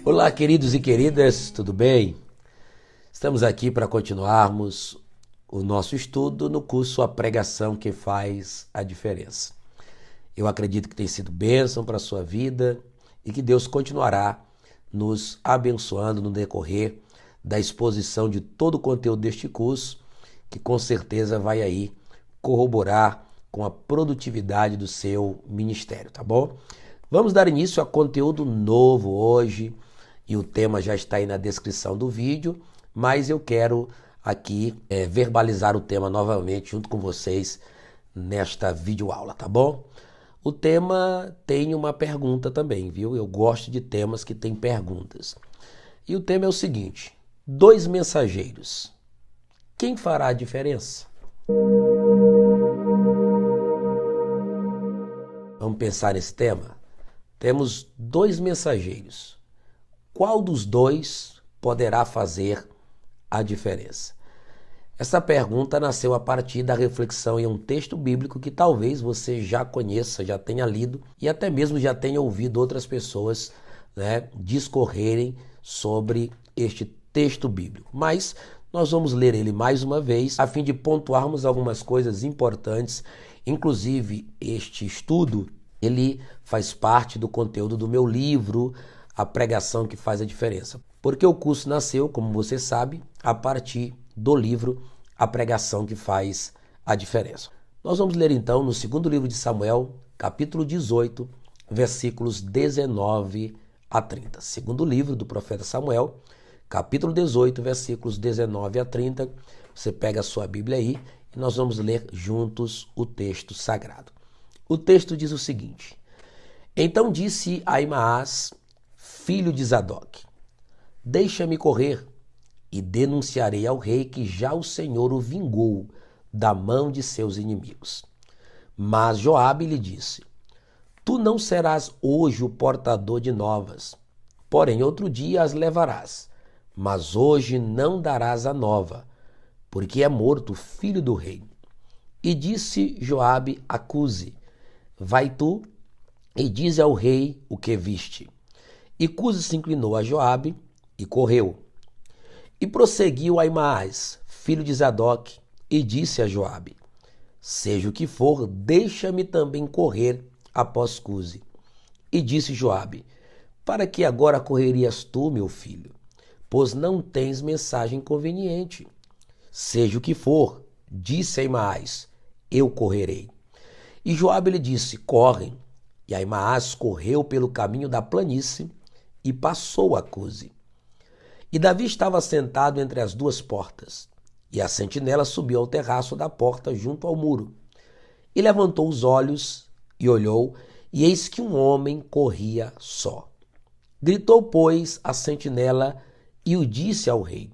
Olá, queridos e queridas, tudo bem? Estamos aqui para continuarmos o nosso estudo no curso A Pregação que Faz a Diferença. Eu acredito que tem sido bênção para a sua vida e que Deus continuará nos abençoando no decorrer da exposição de todo o conteúdo deste curso, que com certeza vai aí corroborar com a produtividade do seu ministério, tá bom? Vamos dar início a conteúdo novo hoje e o tema já está aí na descrição do vídeo, mas eu quero aqui verbalizar o tema novamente junto com vocês nesta videoaula, tá bom? O tema tem uma pergunta também, viu? Eu gosto de temas que têm perguntas. E o tema é o seguinte: 2 mensageiros. Quem fará a diferença? Vamos pensar nesse tema? Temos 2 mensageiros. Qual dos dois poderá fazer a diferença? Essa pergunta nasceu a partir da reflexão em um texto bíblico que talvez você já conheça, já tenha lido e até mesmo já tenha ouvido outras pessoas, discorrerem sobre este texto bíblico. Mas nós vamos ler ele mais uma vez a fim de pontuarmos algumas coisas importantes. Inclusive, este estudo, ele faz parte do conteúdo do meu livro, A Pregação que Faz a Diferença. Porque o curso nasceu, como você sabe, a partir do livro A Pregação que Faz a Diferença. Nós vamos ler então no segundo livro de Samuel, capítulo 18, versículos 19 a 30. Segundo livro do profeta Samuel, capítulo 18, versículos 19 a 30. Você pega a sua Bíblia aí e nós vamos ler juntos o texto sagrado. O texto diz o seguinte: Então disse Ahimaás, filho de Zadok: Deixa-me correr, e denunciarei ao rei que já o Senhor o vingou da mão de seus inimigos. Mas Joabe lhe disse: Tu não serás hoje o portador de novas, porém outro dia as levarás, mas hoje não darás a nova, porque é morto o filho do rei. E disse Joabe a Cusi: Vai tu e dize ao rei o que viste. E Cusi se inclinou a Joabe e correu. E prosseguiu Ahimaás, filho de Zadok, e disse a Joabe: Seja o que for, deixa-me também correr após Cusi. E disse Joabe: Para que agora correrias tu, meu filho? Pois não tens mensagem conveniente. Seja o que for, disse Ahimaás, eu correrei. E Joabe lhe disse: Corre. E Ahimaás correu pelo caminho da planície e passou a Cusi. E Davi estava sentado entre as 2 portas, e a sentinela subiu ao terraço da porta junto ao muro. E levantou os olhos e olhou, e eis que um homem corria só. Gritou, pois, a sentinela e o disse ao rei: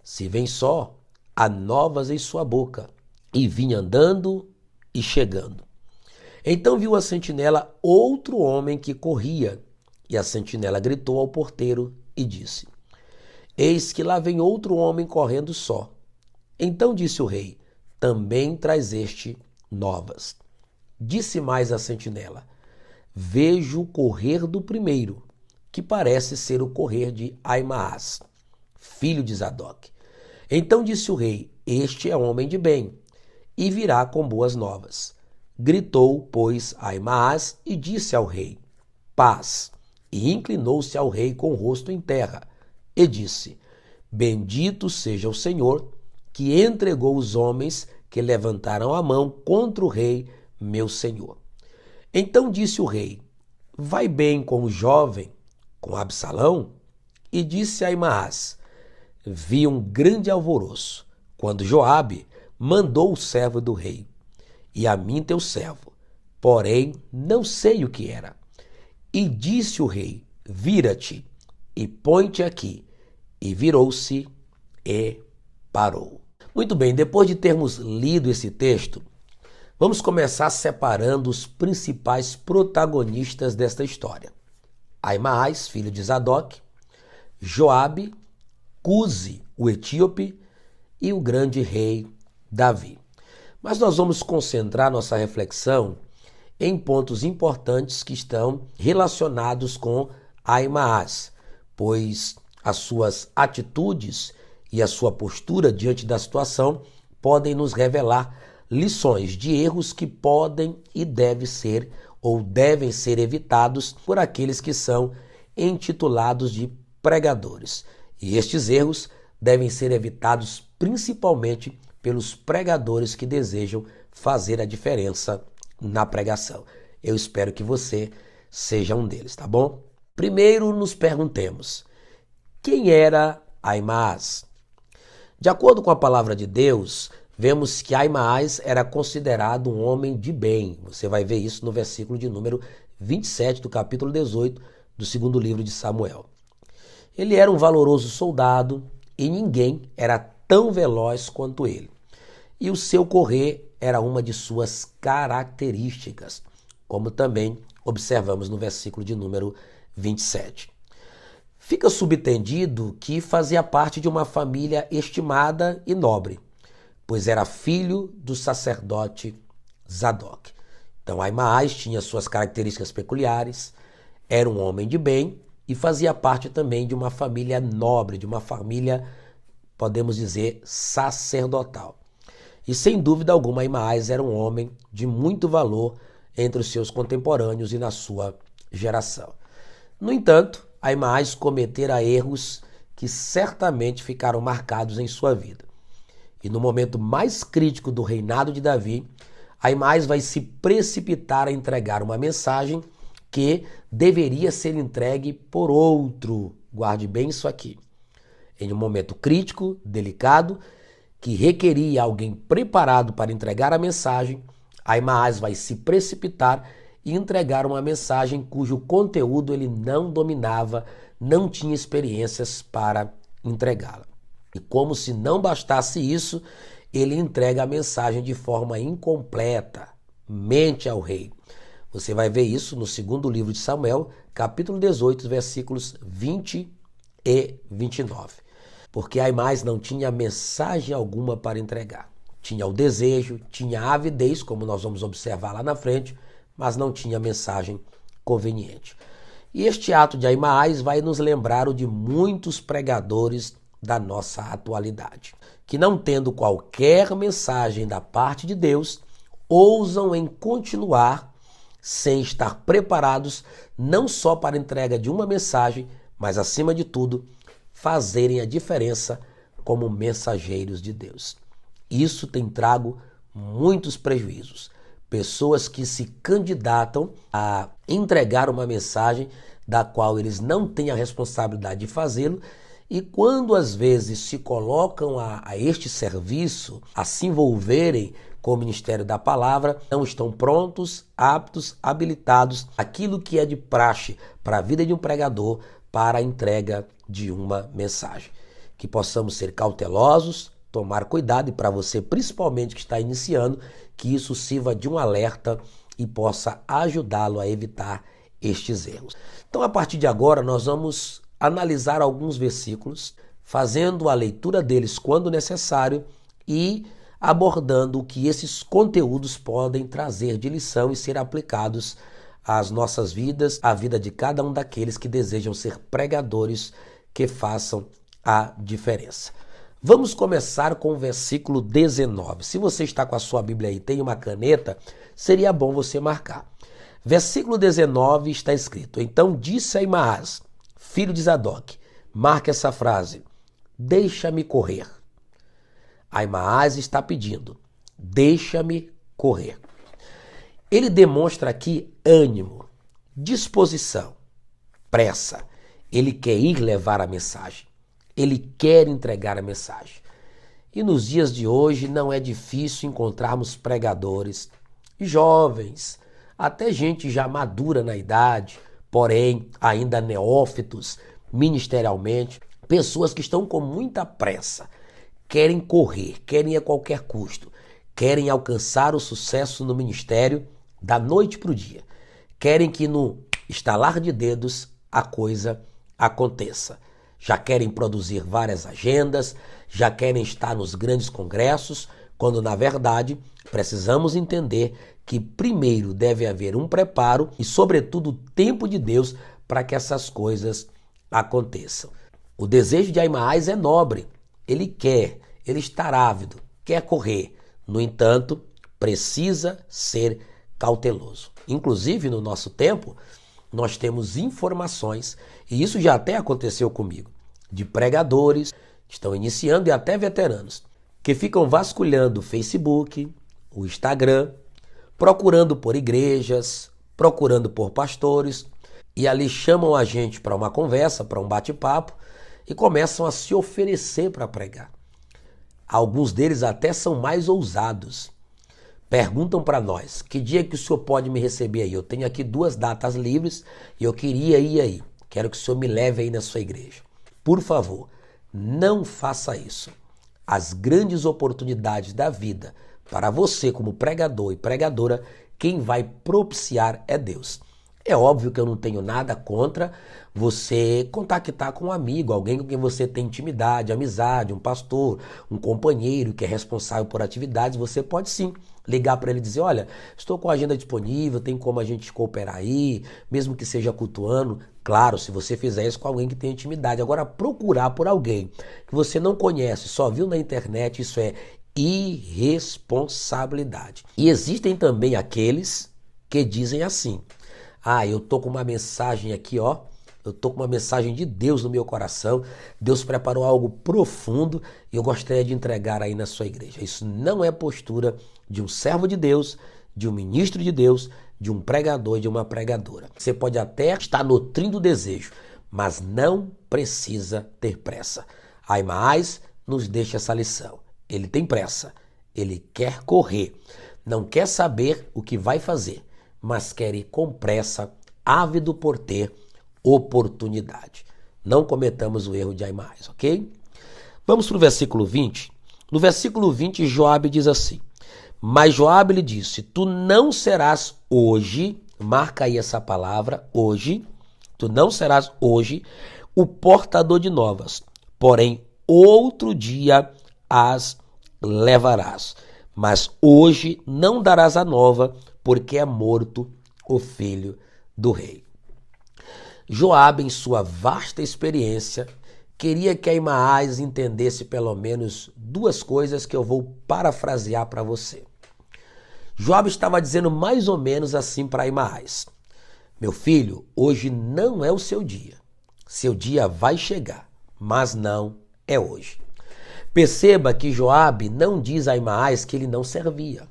Se vem só, há novas em sua boca. E vinha andando e chegando. Então viu a sentinela outro homem que corria, e a sentinela gritou ao porteiro e disse: Eis que lá vem outro homem correndo só. Então disse o rei: Também traz este novas. Disse mais a sentinela: Vejo o correr do primeiro, que parece ser o correr de Ahimaás, filho de Zadok. Então disse o rei: Este é homem de bem, e virá com boas novas. Gritou, pois, Ahimaás e disse ao rei: Paz. E inclinou-se ao rei com o rosto em terra, e disse: Bendito seja o Senhor, que entregou os homens que levantaram a mão contra o rei, meu senhor. Então disse o rei: Vai bem com o jovem, com Absalão? E disse Ahimaás: Vi um grande alvoroço, quando Joabe mandou o servo do rei, e a mim teu servo, porém não sei o que era. E disse o rei: Vira-te e põe-te aqui. E virou-se e parou. Muito bem, depois de termos lido esse texto, vamos começar separando os principais protagonistas desta história. Ahimaás, filho de Zadok, Joabe, Cusi, o etíope, e o grande rei Davi. Mas nós vamos concentrar nossa reflexão em pontos importantes que estão relacionados com Ahimaás, pois as suas atitudes e a sua postura diante da situação podem nos revelar lições de erros que podem e devem ser ou devem ser evitados por aqueles que são intitulados de pregadores. E estes erros devem ser evitados principalmente pelos pregadores que desejam fazer a diferença na pregação. Eu espero que você seja um deles, tá bom? Primeiro nos perguntemos, quem era Ahimaaz? De acordo com a palavra de Deus, vemos que Ahimaaz era considerado um homem de bem. Você vai ver isso no versículo de número 27 do capítulo 18 do segundo livro de Samuel. Ele era um valoroso soldado e ninguém era tão veloz quanto ele. E o seu correr era uma de suas características, como também observamos no versículo de número 27. Fica subentendido que fazia parte de uma família estimada e nobre, pois era filho do sacerdote Zadok. Então Ahimaaz tinha suas características peculiares, era um homem de bem e fazia parte também de uma família nobre, de uma família, podemos dizer, sacerdotal. E sem dúvida alguma Ahimaaz era um homem de muito valor entre os seus contemporâneos e na sua geração. No entanto, Ahimaaz cometera erros que certamente ficaram marcados em sua vida. E no momento mais crítico do reinado de Davi, Ahimaaz vai se precipitar a entregar uma mensagem que deveria ser entregue por outro. Guarde bem isso aqui. Em um momento crítico, delicado, que requeria alguém preparado para entregar a mensagem, Ahimaaz vai se precipitar e entregar uma mensagem cujo conteúdo ele não dominava, não tinha experiências para entregá-la. E como se não bastasse isso, ele entrega a mensagem de forma incompleta, mente ao rei. Você vai ver isso no segundo livro de Samuel, capítulo 18, versículos 20 e 29. Porque Ahimaaz não tinha mensagem alguma para entregar. Tinha o desejo, tinha a avidez, como nós vamos observar lá na frente, mas não tinha mensagem conveniente. E este ato de Ahimaaz vai nos lembrar o de muitos pregadores da nossa atualidade, que não tendo qualquer mensagem da parte de Deus, ousam em continuar sem estar preparados não só para a entrega de uma mensagem, mas acima de tudo, fazerem a diferença como mensageiros de Deus. Isso tem trago muitos prejuízos. Pessoas que se candidatam a entregar uma mensagem da qual eles não têm a responsabilidade de fazê-lo e quando às vezes se colocam a este serviço, a se envolverem com o ministério da palavra, não estão prontos, aptos, habilitados, aquilo que é de praxe para a vida de um pregador, para a entrega de uma mensagem. Que possamos ser cautelosos, tomar cuidado e para você, principalmente que está iniciando, que isso sirva de um alerta e possa ajudá-lo a evitar estes erros. Então, a partir de agora, nós vamos analisar alguns versículos, fazendo a leitura deles quando necessário e abordando o que esses conteúdos podem trazer de lição e ser aplicados às nossas vidas, à vida de cada um daqueles que desejam ser pregadores que façam a diferença. Vamos começar com o versículo 19. Se você está com a sua Bíblia aí e tem uma caneta, seria bom você marcar. Versículo 19 está escrito: Então disse Ahimaaz, filho de Zadok, marque essa frase, deixa-me correr. Ahimaaz está pedindo, deixa-me correr. Ele demonstra aqui ânimo, disposição, pressa. Ele quer ir levar a mensagem. Ele quer entregar a mensagem. E nos dias de hoje não é difícil encontrarmos pregadores jovens, até gente já madura na idade, porém ainda neófitos ministerialmente, pessoas que estão com muita pressa, querem correr, querem a qualquer custo, querem alcançar o sucesso no ministério da noite para o dia, querem que no estalar de dedos a coisa aconteça. Já querem produzir várias agendas, já querem estar nos grandes congressos, quando na verdade precisamos entender que primeiro deve haver um preparo e sobretudo o tempo de Deus para que essas coisas aconteçam. O desejo de Ahimaás é nobre, ele está ávido, quer correr. No entanto, precisa ser cauteloso. Inclusive, no nosso tempo, nós temos informações, e isso já até aconteceu comigo, de pregadores que estão iniciando e até veteranos, que ficam vasculhando o Facebook, o Instagram, procurando por igrejas, procurando por pastores, e ali chamam a gente para uma conversa, para um bate-papo, e começam a se oferecer para pregar. Alguns deles até são mais ousados. Perguntam para nós, que dia que o senhor pode me receber aí? Eu tenho aqui 2 datas livres e eu queria ir aí. Quero que o senhor me leve aí na sua igreja. Por favor, não faça isso. As grandes oportunidades da vida, para você como pregador e pregadora, quem vai propiciar é Deus. É óbvio que eu não tenho nada contra você contactar com um amigo, alguém com quem você tem intimidade, amizade, um pastor, um companheiro que é responsável por atividades. Você pode sim ligar para ele e dizer, olha, estou com a agenda disponível, tem como a gente cooperar aí, mesmo que seja cultuando. Claro, se você fizer isso com alguém que tem intimidade. Agora, procurar por alguém que você não conhece, só viu na internet, isso é irresponsabilidade. E existem também aqueles que dizem assim, eu tô com uma mensagem aqui, ó. Eu tô com uma mensagem de Deus no meu coração. Deus preparou algo profundo e eu gostaria de entregar aí na sua igreja. Isso não é postura de um servo de Deus, de um ministro de Deus, de um pregador e de uma pregadora. Você pode até estar nutrindo o desejo, mas não precisa ter pressa. Ahimaás nos deixa essa lição. Ele tem pressa, ele quer correr, não quer saber o que vai fazer, mas quer ir com pressa, ávido por ter oportunidade. Não cometamos o erro de Ahimaás, ok? Vamos para o versículo 20. No versículo 20, Joabe diz assim, mas Joabe lhe disse, tu não serás hoje, marca aí essa palavra, hoje, tu não serás hoje o portador de novas, porém outro dia as levarás, mas hoje não darás a nova, porque é morto o filho do rei. Joabe, em sua vasta experiência, queria que Ahimaás entendesse pelo menos 2 coisas que eu vou parafrasear para você. Joabe estava dizendo mais ou menos assim para Ahimaás, meu filho, hoje não é o seu dia. Seu dia vai chegar, mas não é hoje. Perceba que Joabe não diz a Ahimaás que ele não servia,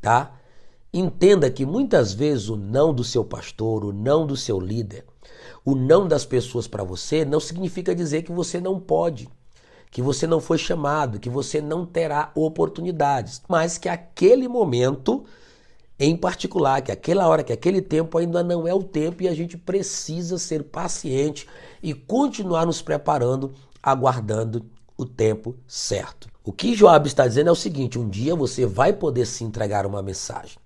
tá? Entenda que muitas vezes o não do seu pastor, o não do seu líder, o não das pessoas para você não significa dizer que você não pode, que você não foi chamado, que você não terá oportunidades, mas que aquele momento em particular, que aquela hora, que aquele tempo ainda não é o tempo e a gente precisa ser paciente e continuar nos preparando, aguardando o tempo certo. O que Joabe está dizendo é o seguinte, um dia você vai poder se entregar uma mensagem.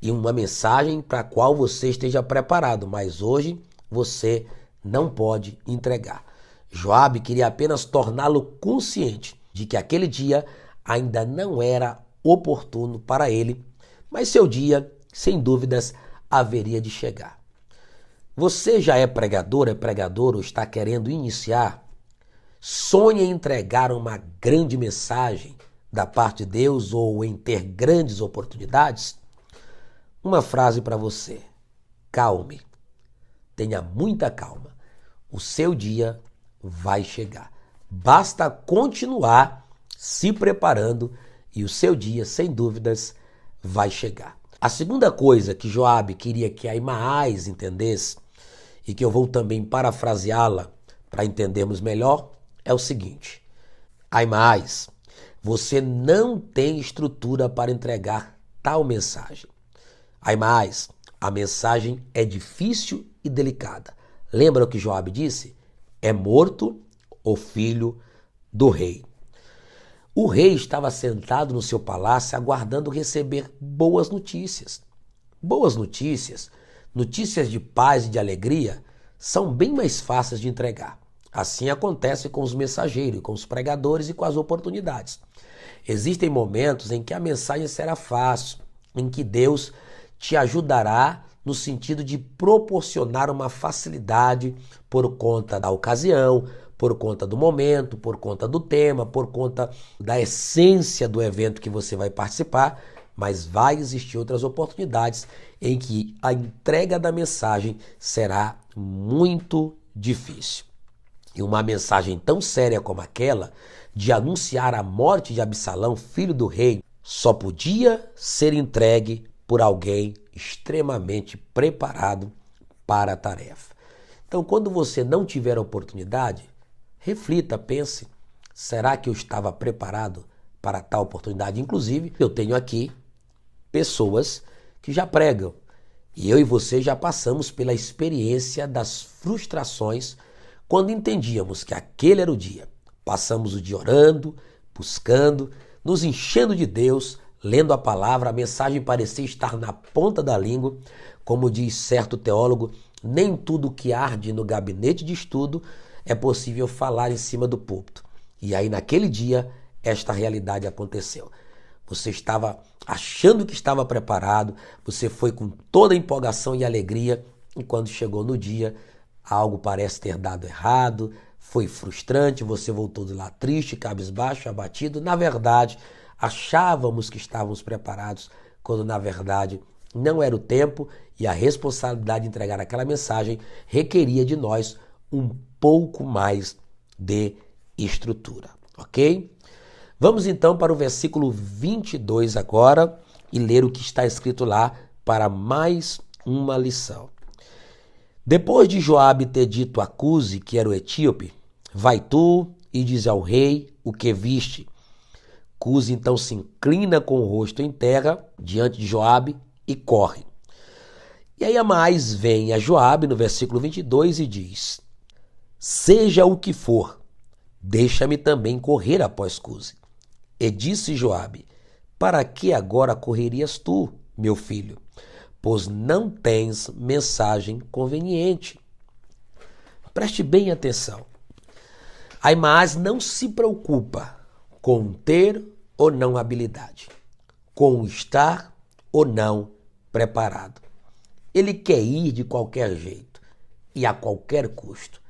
E uma mensagem para a qual você esteja preparado, mas hoje você não pode entregar. Joabe queria apenas torná-lo consciente de que aquele dia ainda não era oportuno para ele, mas seu dia, sem dúvidas, haveria de chegar. Você já é pregador ou está querendo iniciar? Sonha em entregar uma grande mensagem da parte de Deus ou em ter grandes oportunidades? Uma frase para você, calme, tenha muita calma, o seu dia vai chegar. Basta continuar se preparando e o seu dia, sem dúvidas, vai chegar. A segunda coisa que Joabe queria que Ahimaás entendesse, e que eu vou também parafraseá-la para entendermos melhor, é o seguinte, Ahimaás, você não tem estrutura para entregar tal mensagem. Ahimaás, a mensagem é difícil e delicada. Lembra o que Joabe disse? É morto o filho do rei. O rei estava sentado no seu palácio aguardando receber boas notícias. Boas notícias, notícias de paz e de alegria, são bem mais fáceis de entregar. Assim acontece com os mensageiros, com os pregadores e com as oportunidades. Existem momentos em que a mensagem será fácil, em que Deus te ajudará no sentido de proporcionar uma facilidade por conta da ocasião, por conta do momento, por conta do tema, por conta da essência do evento que você vai participar, mas vai existir outras oportunidades em que a entrega da mensagem será muito difícil. E uma mensagem tão séria como aquela, de anunciar a morte de Absalão, filho do rei, só podia ser entregue por alguém extremamente preparado para a tarefa. Então, quando você não tiver a oportunidade, reflita, pense, será que eu estava preparado para tal oportunidade? Inclusive, eu tenho aqui pessoas que já pregam. E eu e você já passamos pela experiência das frustrações quando entendíamos que aquele era o dia. Passamos o dia orando, buscando, nos enchendo de Deus, lendo a palavra, a mensagem parecia estar na ponta da língua. Como diz certo teólogo, nem tudo que arde no gabinete de estudo é possível falar em cima do púlpito. E aí naquele dia, esta realidade aconteceu. Você estava achando que estava preparado, você foi com toda a empolgação e alegria, e quando chegou no dia, algo parece ter dado errado, foi frustrante, você voltou de lá triste, cabisbaixo, abatido. Na verdade, achávamos que estávamos preparados, quando na verdade não era o tempo, e a responsabilidade de entregar aquela mensagem requeria de nós um pouco mais de estrutura, ok? Vamos então para o versículo 22 agora e ler o que está escrito lá para mais uma lição. Depois de Joabe ter dito a Cuse, que era o etíope, vai tu e diz ao rei o que viste. Cuse então se inclina com o rosto em terra diante de Joabe e corre. E aí Amaás vem a Joabe no versículo 22 e diz: seja o que for, deixa-me também correr após Cuse. E disse Joabe: para que agora correrias tu, meu filho? Pois não tens mensagem conveniente. Preste bem atenção. Amaás não se preocupa com ter ou não habilidade, com estar ou não preparado. Ele quer ir de qualquer jeito e a qualquer custo.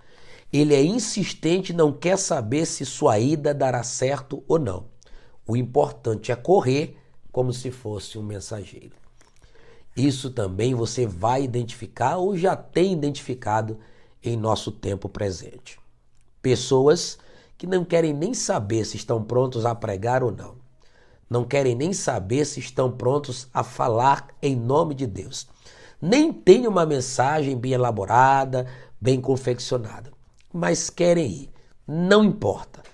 Ele é insistente e não quer saber se sua ida dará certo ou não. O importante é correr como se fosse um mensageiro. Isso também você vai identificar ou já tem identificado em nosso tempo presente. Pessoas que não querem nem saber se estão prontos a pregar ou não. Não querem nem saber se estão prontos a falar em nome de Deus. Nem têm uma mensagem bem elaborada, bem confeccionada, mas querem ir. Não importa.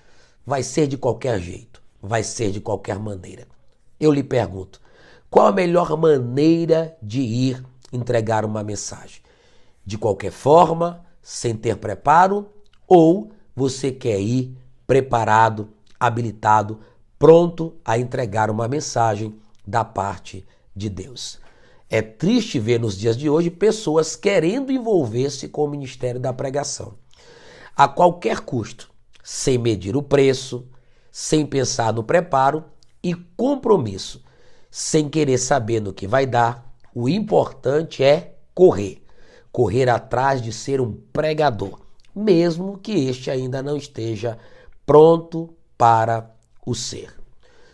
Vai ser de qualquer jeito. Vai ser de qualquer maneira. Eu lhe pergunto, qual a melhor maneira de ir entregar uma mensagem? De qualquer forma, sem ter preparo, ou você quer ir preparado, habilitado, pronto a entregar uma mensagem da parte de Deus? É triste ver nos dias de hoje pessoas querendo envolver-se com o ministério da pregação, a qualquer custo, sem medir o preço, sem pensar no preparo e compromisso, sem querer saber no que vai dar. O importante é correr. Correr atrás de ser um pregador, mesmo que este ainda não esteja pronto para o ser.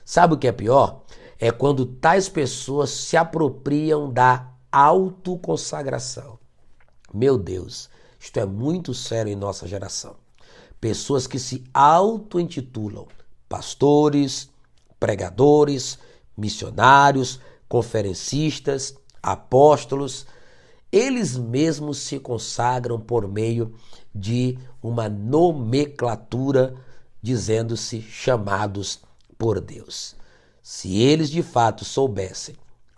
Sabe o que é pior? É quando tais pessoas se apropriam da autoconsagração. Meu Deus, isto é muito sério em nossa geração. Pessoas que se auto-intitulam pastores, pregadores, missionários, conferencistas, apóstolos, eles mesmos se consagram por meio de uma nomenclatura, dizendo-se chamados por Deus. Se eles de fato soubessem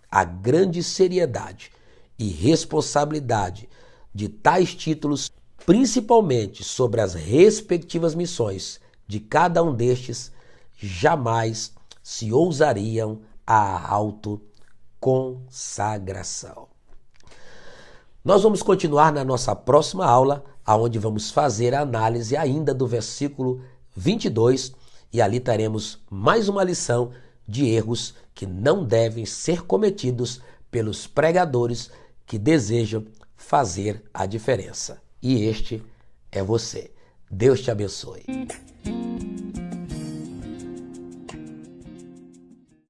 a grande seriedade e responsabilidade de tais títulos, principalmente sobre as respectivas missões de cada um destes, jamais se ousariam a autoconsagração. Nós vamos continuar na nossa próxima aula, onde vamos fazer a análise ainda do versículo 22, e ali teremos mais uma lição de erros que não devem ser cometidos pelos pregadores que desejam fazer a diferença. E este é você. Deus te abençoe.